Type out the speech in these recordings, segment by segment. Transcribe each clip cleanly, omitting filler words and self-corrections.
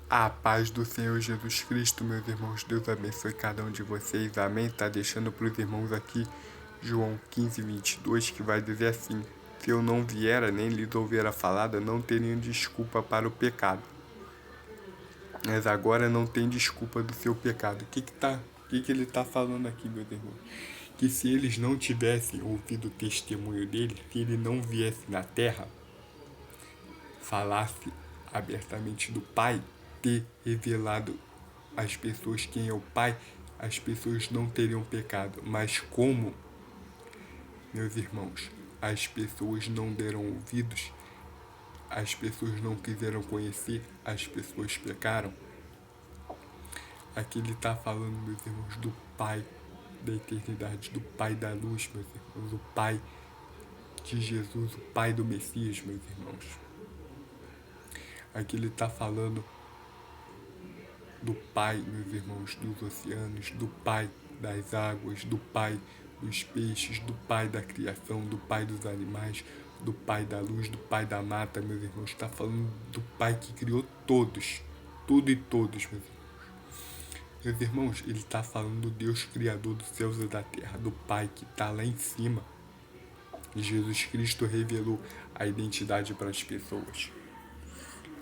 A paz do Senhor Jesus Cristo, meus irmãos, Deus abençoe cada um de vocês, amém? Tá deixando para os irmãos aqui João 15:22, que vai dizer assim: se eu não viera nem lhes houvera falado, não teriam desculpa para o pecado. Mas agora não tem desculpa do seu pecado. O que ele tá falando aqui, meus irmãos? Que se eles não tivessem ouvido o testemunho dele, se ele não viesse na terra, falasse abertamente do Pai, ter revelado às pessoas quem é o Pai, as pessoas não teriam pecado. Mas como, meus irmãos, as pessoas não deram ouvidos, as pessoas não quiseram conhecer, as pessoas pecaram. Aqui ele está falando, meus irmãos, do Pai da eternidade, do Pai da luz, meus irmãos, o Pai de Jesus, o Pai do Messias, meus irmãos. Aqui ele está falando do Pai, meus irmãos, dos oceanos, do Pai das águas, do Pai dos peixes, do Pai da criação, do Pai dos animais, do Pai da luz, do Pai da mata, meus irmãos. Está falando do Pai que criou todos, tudo e todos, meus irmãos. Meus irmãos, ele está falando do Deus Criador dos céus e da terra, do Pai que está lá em cima. E Jesus Cristo revelou a identidade para as pessoas.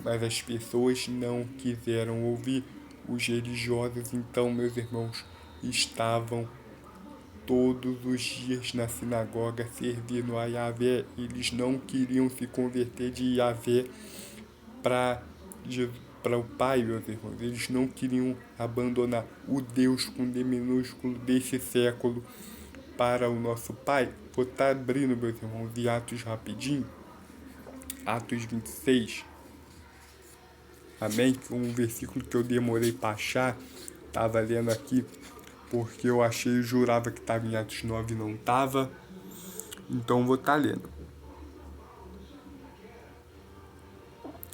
Mas as pessoas não quiseram ouvir. Os religiosos, então, meus irmãos, estavam todos os dias na sinagoga servindo a Yahvé. Eles não queriam se converter de Yahvé para o Pai, meus irmãos. Eles não queriam abandonar o Deus com D minúsculo desse século para o nosso Pai. Vou estar abrindo, meus irmãos, de Atos rapidinho. Atos 26. Amém? Um versículo que eu demorei para achar. Estava lendo aqui porque eu achei e jurava que estava em Atos 9 e não estava. Então vou estar lendo.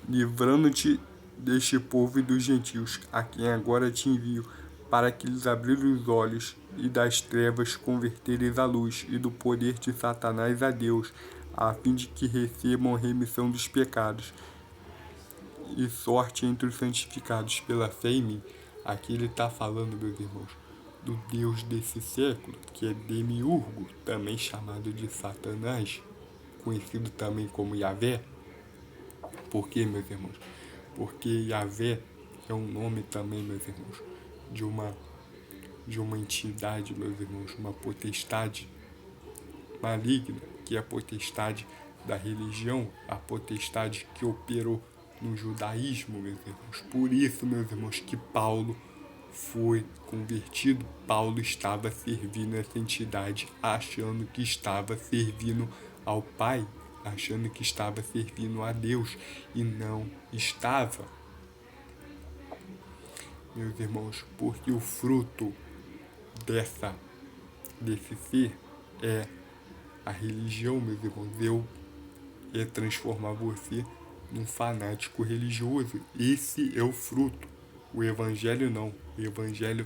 Livrando-te deste povo e dos gentios, a quem agora te envio, para que lhes abrir os olhos e das trevas converteres à luz, e do poder de Satanás a Deus, a fim de que recebam a remissão dos pecados e sorte entre os santificados pela fé em mim. Aqui ele está falando, meus irmãos, do Deus desse século, que é Demiurgo, também chamado de Satanás, conhecido também como Yahvé. Por quê, meus irmãos? Porque Yahvé é um nome também, meus irmãos, de uma entidade, meus irmãos, uma potestade maligna, que é a potestade da religião, a potestade que operou no judaísmo, meus irmãos. Por isso, meus irmãos, que Paulo foi convertido. Paulo estava servindo essa entidade, achando que estava servindo ao Pai, achando que estava servindo a Deus, e não estava. Meus irmãos, porque o fruto desse ser é a religião, meus irmãos. É transformar você num fanático religioso. Esse é o fruto. O evangelho não. O evangelho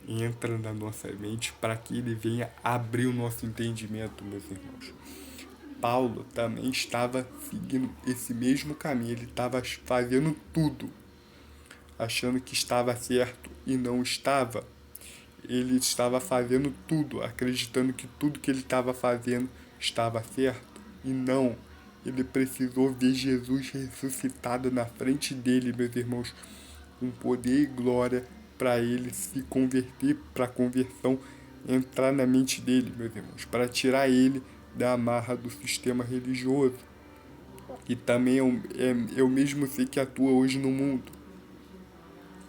entra na nossa mente para que ele venha abrir o nosso entendimento, meus irmãos. Paulo também estava seguindo esse mesmo caminho. Ele estava fazendo tudo, achando que estava certo e não estava. Ele estava fazendo tudo, acreditando que tudo que ele estava fazendo estava certo e não. Ele precisou ver Jesus ressuscitado na frente dele, meus irmãos, com poder e glória, para ele se converter, para a conversão entrar na mente dele, meus irmãos, para tirar ele da amarra do sistema religioso, que também é o mesmo ser que atua hoje no mundo.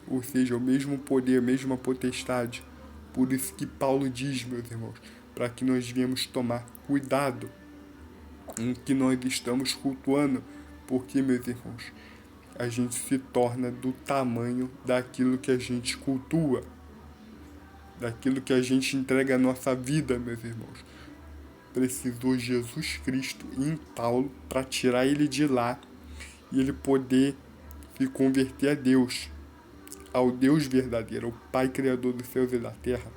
Ou seja, o mesmo poder, a mesma potestade. Por isso que Paulo diz, meus irmãos, para que nós viemos tomar cuidado em que nós estamos cultuando, porque, meus irmãos, a gente se torna do tamanho daquilo que a gente cultua, daquilo que a gente entrega a nossa vida, meus irmãos. Precisou Jesus Cristo em Paulo para tirar ele de lá e ele poder se converter a Deus, ao Deus verdadeiro, ao Pai Criador dos céus e da terra.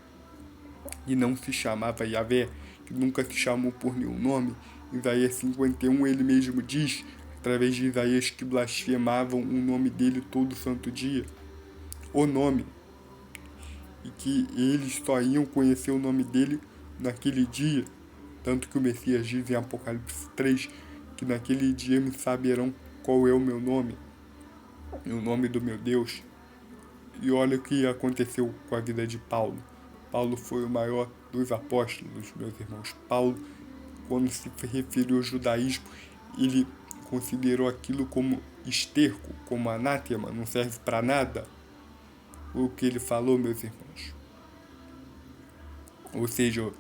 E não se chamava Yahvé, que nunca se chamou por nenhum nome. Isaías 51, ele mesmo diz através de Isaías, que blasfemavam o nome dele todo santo dia. O nome. E que eles só iam conhecer o nome dele naquele dia. Tanto que o Messias diz em Apocalipse 3 que naquele dia me saberão qual é o meu nome e o nome do meu Deus. E olha o que aconteceu com a vida de Paulo. Paulo foi o maior dos apóstolos, meus irmãos. Paulo, quando se referiu ao judaísmo, ele considerou aquilo como esterco, como anátema, não serve para nada. O que ele falou, meus irmãos. Ou seja,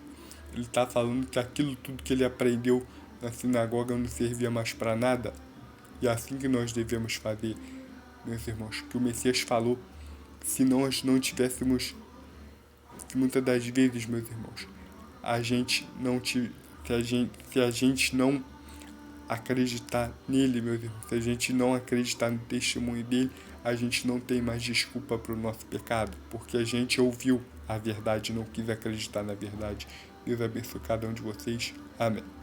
ele está falando que aquilo tudo que ele aprendeu na sinagoga não servia mais para nada. E é assim que nós devemos fazer, meus irmãos, que o Messias falou. Se nós não tivéssemos, que muitas das vezes, meus irmãos, se a gente não acreditar nele, meus irmãos, se a gente não acreditar no testemunho dele, a gente não tem mais desculpa para o nosso pecado, porque a gente ouviu a verdade e não quis acreditar na verdade. Deus abençoe cada um de vocês. Amém.